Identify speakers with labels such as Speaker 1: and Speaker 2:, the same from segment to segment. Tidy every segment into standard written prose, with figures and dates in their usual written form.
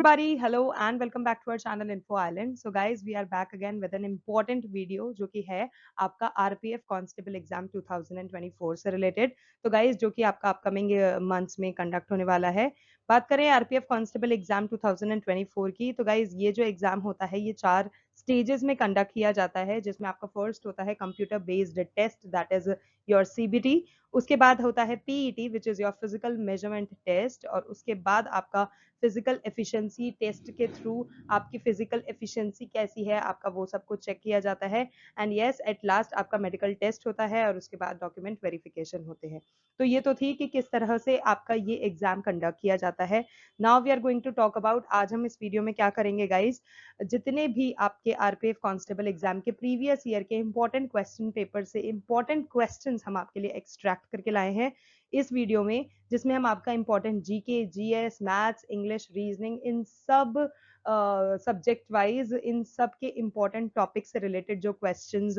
Speaker 1: everybody, hello and welcome back to our channel Info Island. So guys, we are back again with an important video जो कि है आपका RPF constable exam 2024 से related. तो guys जो कि आपका अपकमिंग मंथ्स में कंडक्ट होने वाला है। बात करें RPF कांस्टेबल एग्जाम 2024 की, तो गाइज ये जो एग्जाम होता है ये 4 स्टेजेस में कंडक्ट किया जाता है, जिसमें आपका फर्स्ट होता है computer based test, that is your CBT। उसके बाद होता है PET which is your physical measurement test, और उसके बाद आपका फिजिकल एफिशिएंसी टेस्ट के थ्रू आपकी फिजिकल एफिशिएंसी कैसी है आपका वो सब कुछ चेक किया जाता है। एंड यस, एट लास्ट आपका मेडिकल टेस्ट होता है और उसके बाद डॉक्यूमेंट वेरिफिकेशन होते हैं। तो ये तो थी कि किस तरह से आपका ये एग्जाम कंडक्ट किया जाता है। Now we are going to talk about, आज हम इस वीडियो में क्या करेंगे गाइज, जितने भी आपके RPF कांस्टेबल एग्जाम के प्रीवियस ईयर के इंपॉर्टेंट क्वेश्चन पेपर से इंपॉर्टेंट क्वेश्चंस हम आपके लिए एक्सट्रैक्ट करके लाए हैं इस वीडियो में, जिसमें हम आपका important GK, GS, maths, English, reasoning, इन सब सब्जेक्ट वाइज इन सब के इंपॉर्टेंट टॉपिक से रिलेटेड जो क्वेश्चंस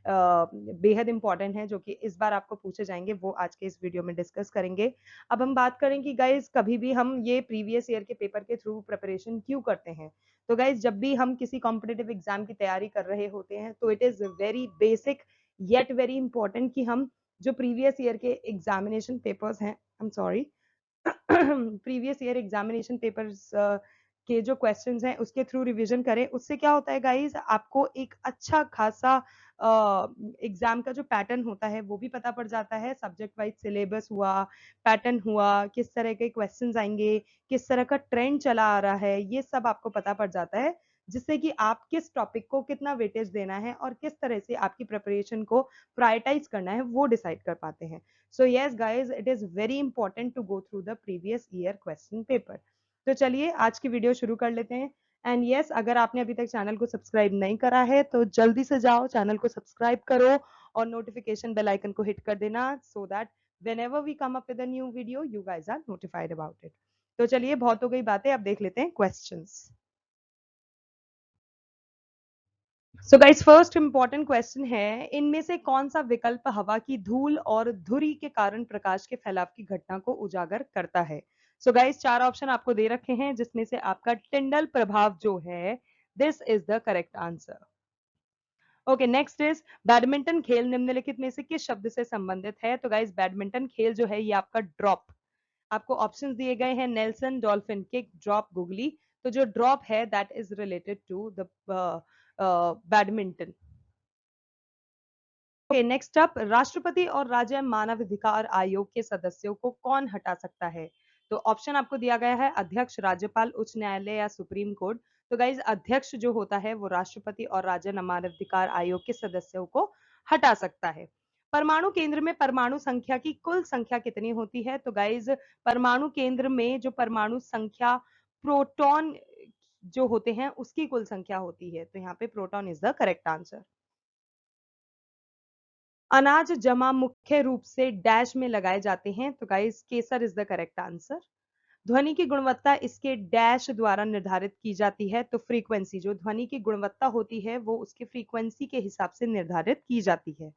Speaker 1: बेहद इंपॉर्टेंट हैं, जो कि इस बार आपको पूछे जाएंगे, वो आज के इस वीडियो में डिस्कस करेंगे। अब हम बात करें कि गाइज कभी भी हम ये प्रीवियस ईयर के पेपर के थ्रू प्रिपरेशन क्यों करते हैं। तो गाइज जब भी हम किसी कॉम्पिटिटिव एग्जाम की तैयारी कर रहे होते हैं तो it is very basic yet very important कि हम जो प्रीवियस ईयर के एग्जामिनेशन पेपर्स हैं, I am sorry, previous year examination papers के जो क्वेश्चंस हैं उसके थ्रू रिवीजन करें। उससे क्या होता है गाइज, आपको एक अच्छा खासा एग्जाम का जो पैटर्न होता है वो भी पता पड़ जाता है। सब्जेक्ट वाइज सिलेबस हुआ, पैटर्न हुआ, किस तरह के क्वेश्चंस आएंगे, किस तरह का ट्रेंड चला आ रहा है, ये सब आपको पता पड़ जाता है, जिससे कि आप किस टॉपिक को कितना वेटेज देना है और किस तरह से आपकी प्रिपरेशन को प्रायोरिटाइज करना है वो डिसाइड कर पाते हैं। So yes guys, it is very important to go through the previous year question paper. तो चलिए आज की वीडियो शुरू कर लेते हैं। एंड यस, अगर आपने अभी तक चैनल को सब्सक्राइब नहीं करा है तो जल्दी से जाओ चैनल को सब्सक्राइब करो और नोटिफिकेशन बेल आइकन को हिट कर देना, so that whenever we come up with a new video you guys are notified about it। तो चलिए बहुत हो गई बातें, अब देख लेते हैं questions. So guys, first important question है, इनमें से कौन सा विकल्प हवा की धूल और धुरी के कारण प्रकाश के फैलाव की घटना को उजागर करता है। सो गाइस, 4 ऑप्शन आपको दे रखे हैं, जिसमें से आपका टिंडल प्रभाव जो है, this is the correct answer. Okay, next is badminton खेल निम्नलिखित में से किस शब्द से संबंधित है। तो गाइस, बैडमिंटन खेल जो है ये आपका ड्रॉप, आपको ऑप्शंस दिए गए हैं, Nelson, dolphin kick, drop, googly. तो जो ड्रॉप है that is related to the badminton. Okay, next up, राष्ट्रपति और राज्य मानवाधिकार आयोग के सदस्यों को कौन हटा सकता है। तो ऑप्शन आपको दिया गया है, अध्यक्ष, राज्यपाल, उच्च न्यायालय या सुप्रीम कोर्ट। तो गाइज अध्यक्ष जो होता है वो राष्ट्रपति और राज्य मानवाधिकार आयोग के सदस्यों को हटा सकता है। परमाणु केंद्र में परमाणु संख्या की कुल संख्या कितनी होती है। तो गाइज परमाणु केंद्र में जो परमाणु संख्या, प्रोटॉन जो होते हैं उसकी कुल संख्या होती है, तो यहाँ पे proton is the correct answer. अनाज जमा मुख्य रूप से डैश में लगाए जाते हैं। तो guys Kesar is the correct answer. ध्वनि की गुणवत्ता इसके डैश द्वारा निर्धारित की जाती है। तो फ्रीक्वेंसी, जो ध्वनि की गुणवत्ता होती है वो उसकी फ्रीक्वेंसी के हिसाब से निर्धारित की जाती है।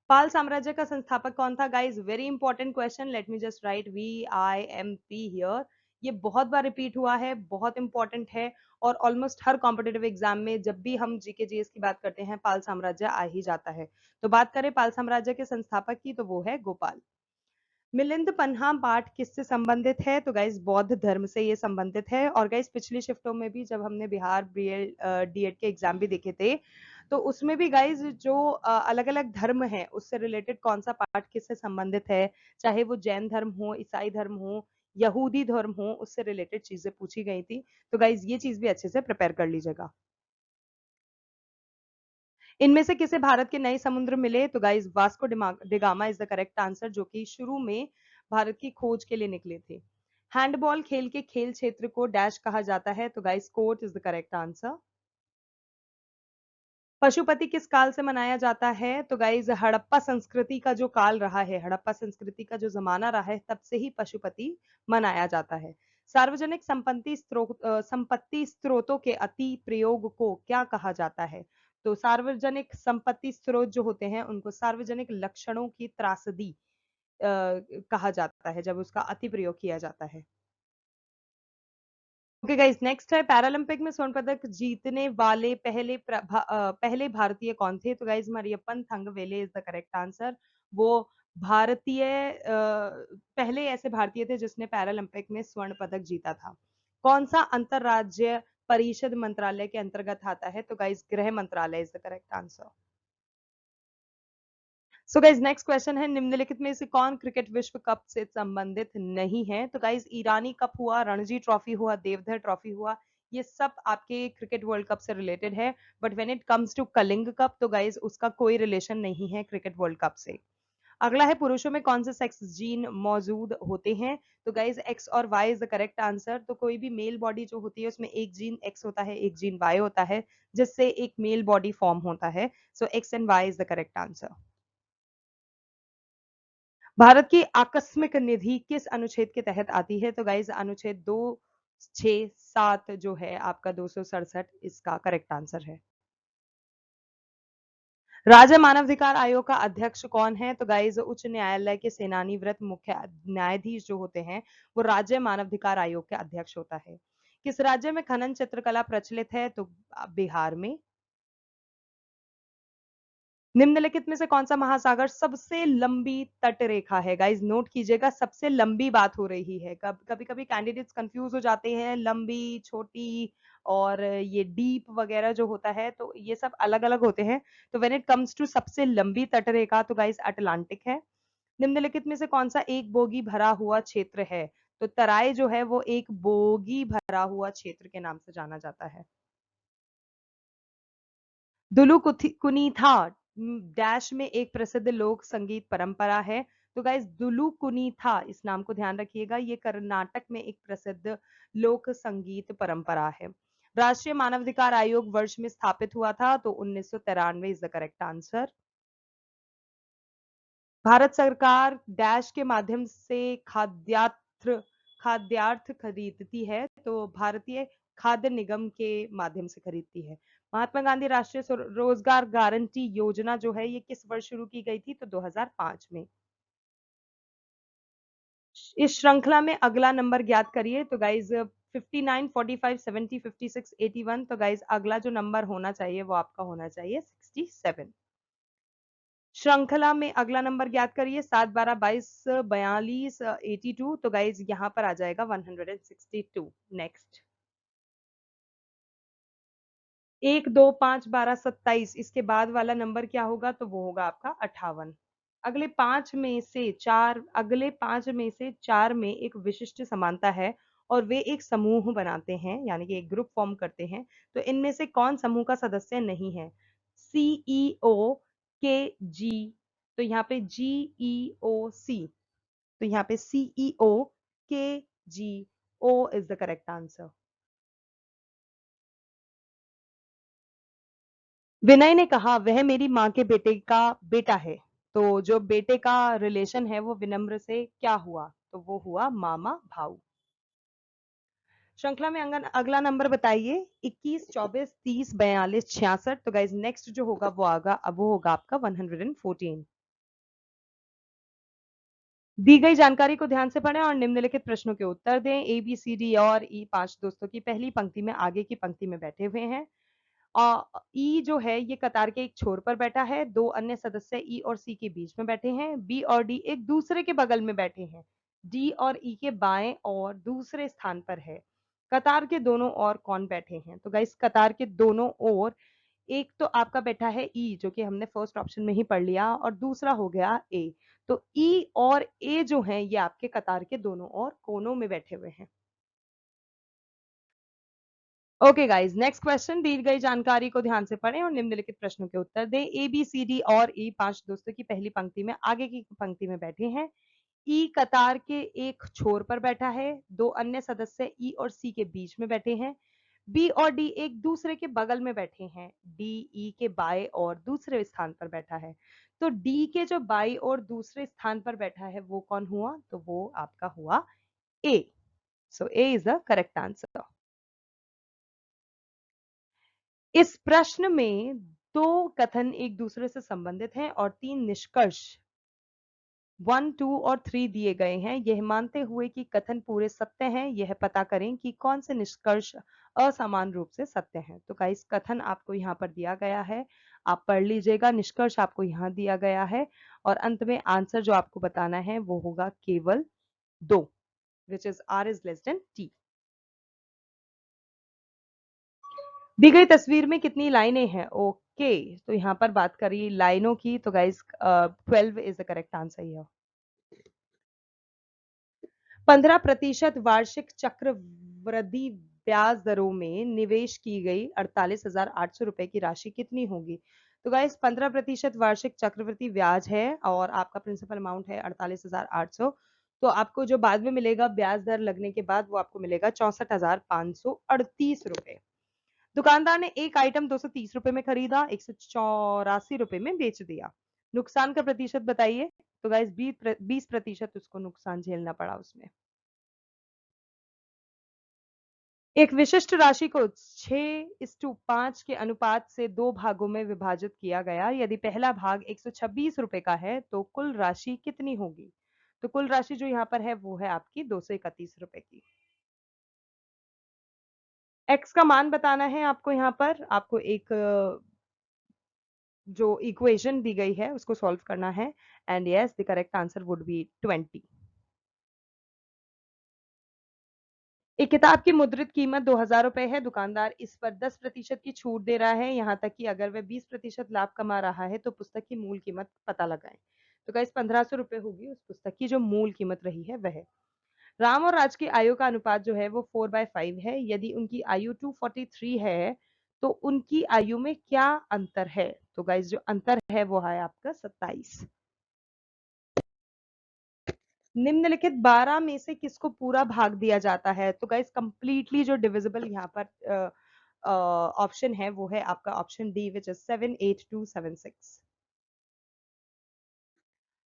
Speaker 1: पाल साम्राज्य का संस्थापक कौन था। Guys very important question, let me just right VIMP here. ये बहुत बार रिपीट हुआ है, बहुत इंपॉर्टेंट है, और ऑलमोस्ट हर कॉम्पिटेटिव एग्जाम में जब भी हम जीके जीएस की बात करते हैं पाल साम्राज्य आ ही जाता है। तो बात करें पाल साम्राज्य के संस्थापक की, तो वो है गोपाल। मिलिंद पन्हा पाठ किससे संबंधित है। तो गाइज बौद्ध धर्म से ये संबंधित है। और गाइज पिछली शिफ्टों में भी जब हमने बिहार DED के एग्जाम भी देखे थे, तो उसमें भी गाइज जो अलग अलग धर्म है उससे रिलेटेड कौन सा पाठ किससे संबंधित है, चाहे वो जैन धर्म हो, ईसाई धर्म हो, यहूदी धर्म हो, उससे रिलेटेड चीजें पूछी गई थी। तो गाइज ये चीज भी अच्छे से प्रिपेयर कर लीजिएगा। इनमें से किसे भारत के नए समुद्र मिले। तो guys Vasco da Gama is the correct answer, जो कि शुरू में भारत की खोज के लिए निकले थे। हैंडबॉल खेल के खेल क्षेत्र को डैश कहा जाता है। तो guys court is the correct answer. Pashupati किस काल से मनाया जाता है। तो गाइज हड़प्पा संस्कृति का जो काल रहा है, हड़प्पा संस्कृति का जो जमाना रहा है, तब से ही पशुपति मनाया जाता है। सार्वजनिक संपत्ति स्रोतों के अति प्रयोग को क्या कहा जाता है। तो सार्वजनिक संपत्ति स्रोत जो होते हैं उनको सार्वजनिक लक्षणों की त्रासदी कहा जाता है, जब उसका अति प्रयोग किया जाता है। ओके गाइस, नेक्स्ट है पैरालंपिक में स्वर्ण पदक जीतने वाले पहले भारतीय कौन थे? तो guys Mariyappan Thangavelu is the correct answer. वो भारतीय पहले ऐसे भारतीय थे जिसने पैरालंपिक में स्वर्ण पदक जीता था। कौन सा अंतरराज्य परिषद मंत्रालय के अंतर्गत आता है? तो गाइस गृह मंत्रालय is the correct answer. So guys next question है, निम्नलिखित में से कौन क्रिकेट विश्व कप से संबंधित नहीं है? तो गाइज ईरानी कप हुआ, रणजी ट्रॉफी हुआ, देवधर ट्रॉफी हुआ, ये सब आपके क्रिकेट वर्ल्ड कप से रिलेटेड है। But when it comes to Kalinga cup तो गाइज उसका कोई रिलेशन नहीं है क्रिकेट वर्ल्ड कप से। अगला है, पुरुषों में कौन से सेक्स जीन मौजूद होते हैं? तो गाइज एक्स और y is the correct answer. तो कोई भी मेल बॉडी जो होती है उसमें एक जीन एक्स होता है, एक जीन वाई होता है, जिससे एक मेल बॉडी फॉर्म होता है। So X and Y is the correct answer. भारत की आकस्मिक निधि किस अनुच्छेद के तहत आती है? तो गाइज अनुच्छेद 267 जो है आपका 267 इसका करेक्ट आंसर है। राज्य मानवाधिकार आयोग का अध्यक्ष कौन है? तो गाइज उच्च न्यायालय के सेनानीवृत्त मुख्य न्यायाधीश जो होते हैं वो राज्य मानवाधिकार आयोग के अध्यक्ष होता है। किस राज्य में खनन चित्रकला प्रचलित है? तो बिहार में। निम्नलिखित में से कौन सा महासागर सबसे लंबी तट रेखा है? गाइस नोट कीजिएगा, सबसे लंबी बात हो रही है। कभी कभी कैंडिडेट्स कंफ्यूज हो जाते हैं, लंबी, छोटी और ये डीप वगैरह जो होता है, तो ये सब अलग अलग होते हैं। तो व्हेन इट कम्स टू सबसे लंबी तट रेखा तो गाइस अटलांटिक है। निम्नलिखित में से कौन सा एक बोगी भरा हुआ क्षेत्र है? तो तराई जो है वो एक बोगी भरा हुआ क्षेत्र के नाम से जाना जाता है। दुलु कुनीथा डैश में एक प्रसिद्ध लोक संगीत परंपरा है। तो गाइस दुलु कुनीथा इस नाम को ध्यान रखिएगा, ये कर्नाटक में एक प्रसिद्ध लोक संगीत परंपरा है। राष्ट्रीय मानवाधिकार आयोग वर्ष में स्थापित हुआ था? तो 1993 is the correct answer. Bharat सरकार डैश के माध्यम से खाद्यार्थ खरीदती है? तो भारतीय खाद्य निगम के माध्यम से खरीदती है। महात्मा गांधी राष्ट्रीय रोजगार गारंटी योजना जो है ये किस वर्ष शुरू की गई थी? तो 2005 में। इस श्रृंखला में अगला नंबर ज्ञात करिए। तो गाइज 59, 45, 70, 56, 81। तो गाइज अगला जो नंबर होना चाहिए वो आपका होना चाहिए 67। श्रृंखला में अगला नंबर ज्ञात करिए, 7, 12, 22, 42, 82। तो गाइज यहाँ पर आ जाएगा 162। नेक्स्ट, 1, 2, 5, 12, 27 इसके बाद वाला नंबर क्या होगा? तो वो होगा आपका 58। अगले पांच में से चार में एक विशिष्ट समानता है और वे एक समूह बनाते हैं, यानी कि एक ग्रुप फॉर्म करते हैं। तो इनमें से कौन समूह का सदस्य नहीं है? सीईओ, के जी, तो यहाँ पे जीईओ सी, तो यहाँ पे CEO, K G O is the correct answer. Vinay ने कहा वह मेरी माँ के बेटे का बेटा है। तो जो बेटे का रिलेशन है वो विनम्र से क्या हुआ? तो वो हुआ मामा भाऊ। श्रृंखला में अगला नंबर बताइए, 21, 24, 30, 42, 66। तो गाइज नेक्स्ट जो होगा वो होगा आपका 114। दी गई जानकारी को ध्यान से पढ़ें और निम्नलिखित प्रश्नों के उत्तर दें। ए बी सी डी और ई पांच दोस्तों की पहली पंक्ति में आगे की पंक्ति में बैठे हुए हैं। ई जो है ये कतार के एक छोर पर बैठा है, दो अन्य सदस्य ई और सी के बीच में बैठे हैं, बी और डी एक दूसरे के बगल में बैठे हैं, डी और ई के बाएं और दूसरे स्थान पर है। कतार के दोनों ओर कौन बैठे हैं? तो गाइस कतार के दोनों ओर एक तो आपका बैठा है ई जो कि हमने फर्स्ट ऑप्शन में ही पढ़ लिया, और दूसरा हो गया ए। तो ई और ए जो हैं ये आपके कतार के दोनों ओर कोनों में बैठे हुए हैं। ओके गाइस, नेक्स्ट क्वेश्चन, दी गई जानकारी को ध्यान से पढ़ें और निम्नलिखित प्रश्नों के उत्तर दें। ए बी सी डी और ई पांच दोस्तों की पहली पंक्ति में आगे की पंक्ति में बैठे हैं। ई कतार के एक छोर पर बैठा है, दो अन्य सदस्य ई और सी के बीच में बैठे हैं, बी और डी एक दूसरे के बगल में बैठे हैं, डी ई के बाएं और दूसरे स्थान पर बैठा है। तो डी के जो बाई और दूसरे स्थान पर बैठा है वो कौन हुआ? तो वो आपका हुआ ए। सो ए इज द करेक्ट आंसर। इस प्रश्न में दो कथन एक दूसरे से संबंधित हैं और तीन निष्कर्ष 1, 2 और 3 दिए गए हैं। यह मानते हुए कि कथन पूरे सत्य हैं, यह पता करें कि कौन से निष्कर्ष असमान रूप से सत्य हैं। तो गाइस कथन आपको यहाँ पर दिया गया है, आप पढ़ लीजिएगा। निष्कर्ष आपको यहाँ दिया गया है और अंत में आंसर जो आपको बताना है वो होगा केवल 2, which is R is less than T। दी गई तस्वीर में कितनी लाइनें हैं? ओके, तो यहाँ पर बात करिए लाइनों की, तो guys 12 is the correct answer here. 15% वार्षिक चक्रवृद्धि ब्याज दरों में निवेश की गई 48,800 रुपए की राशि कितनी होगी? तो गाइस 15% वार्षिक चक्रवृद्धि ब्याज है और आपका प्रिंसिपल अमाउंट है 48,800। तो आपको जो बाद में मिलेगा ब्याज दर लगने के बाद वो आपको मिलेगा 64,538 रुपए। दुकानदार ने एक आइटम 230 रुपए में खरीदा, 184 रुपए में बेच दिया। नुकसान का प्रतिशत बताइए। तो गाइस 20% उसको नुकसान झेलना पड़ा उसमें। एक विशिष्ट राशि को 6:5 के अनुपात से 2 भागों में विभाजित किया गया। यदि पहला भाग 126 रुपए का है तो कुल राशि कितनी होगी? तो कुल राशि जो यहाँ पर है वो है आपकी 231 रुपए की। x का मान बताना है आपको। यहाँ पर आपको एक जो इक्वेशन दी गई है उसको सॉल्व करना है and yes the correct answer would be 20। एक किताब की मुद्रित कीमत 2,000 रुपए है। दुकानदार इस पर 10% की छूट दे रहा है, यहाँ तक कि अगर वह 20% लाभ कमा रहा है तो पुस्तक की मूल कीमत पता लगाएं। तो गाइस 1,500 रुपए होगी उस पुस्तक की जो मूल कीमत रही है वह। राम और राज की आयु का अनुपात जो है वो 4/5 है। यदि उनकी आयु 243 है तो उनकी आयु में क्या अंतर है? तो गाइस जो अंतर है वो है आपका 27। निम्नलिखित 12 में से किसको पूरा भाग दिया जाता है? तो गाइस कंप्लीटली जो डिविजिबल यहाँ पर ऑप्शन है वो है आपका option D which is 78276।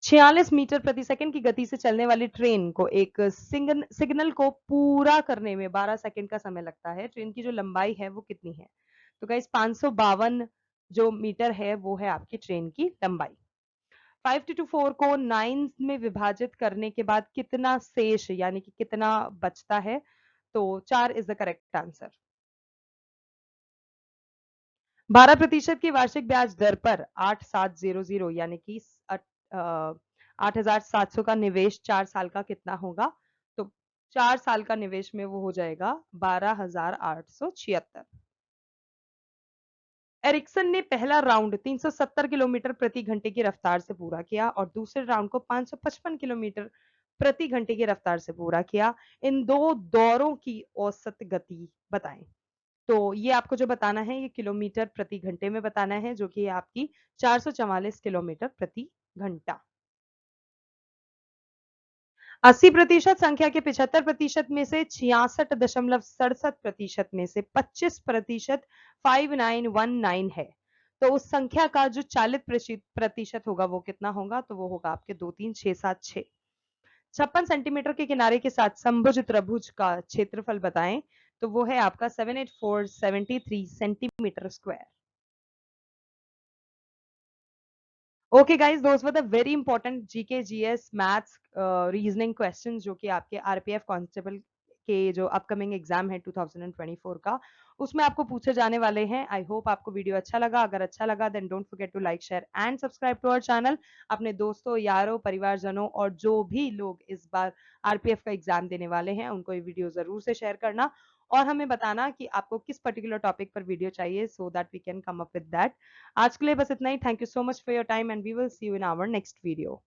Speaker 1: 46 metre प्रति सेकंड की गति से चलने वाली ट्रेन को एक सिग्नल को पूरा करने में 12 सेकंड का समय लगता है। ट्रेन की जो लंबाई है वो कितनी है? तो गाइस 552 जो मीटर है वो है आपकी ट्रेन की लंबाई। 5 to 4 को 9 में विभाजित करने के बाद कितना शेष यानी कि कितना बचता है? तो 4 इज द करेक्ट आंसर। 12% की वार्षिक ब्याज दर पर 8,700 यानी कि 8,700 का निवेश 4 साल का कितना होगा? तो 4 साल का निवेश में वो हो जाएगा 12,876। एरिक्सन ने पहला राउंड 370 किलोमीटर प्रति घंटे की रफ्तार से पूरा किया और दूसरे राउंड को 555 किलोमीटर प्रति घंटे की रफ्तार से पूरा किया। इन दो दौरों की औसत गति बताएं। तो ये आपको जो बताना है ये किलोमीटर प्रति घंटे में बताना है जो कि आपकी 444 किलोमीटर प्रति घंटा। 80% संख्या के 75% में से 66.67% में से 25% 5919 है। तो उस संख्या का जो 40% होगा वो कितना होगा? तो वो होगा आपके 23676। 56 सेंटीमीटर के किनारे के साथ समभुज त्रिभुज का क्षेत्रफल बताएं। तो वो है आपका 78473 centimetre square. Okay guys, those were the very important GK GS maths reasoning questions जो कि आपके आरपीएफ कांस्टेबल के जो अपकमिंग एग्जाम है 2024 का उसमें आपको पूछे जाने वाले हैं। आई होप आपको वीडियो अच्छा लगा। अगर अच्छा लगा then don't forget to like share and subscribe to our channel. अपने दोस्तों यारों परिवारजनों और जो भी लोग इस बार आरपीएफ का एग्जाम देने वाले हैं उनको ये वीडियो जरूर से शेयर करना और हमें बताना कि आपको किस पर्टिकुलर टॉपिक पर वीडियो चाहिए so that we can come up with that. आज के लिए बस इतना ही। Thank you so much for your time and we will see you in our next video.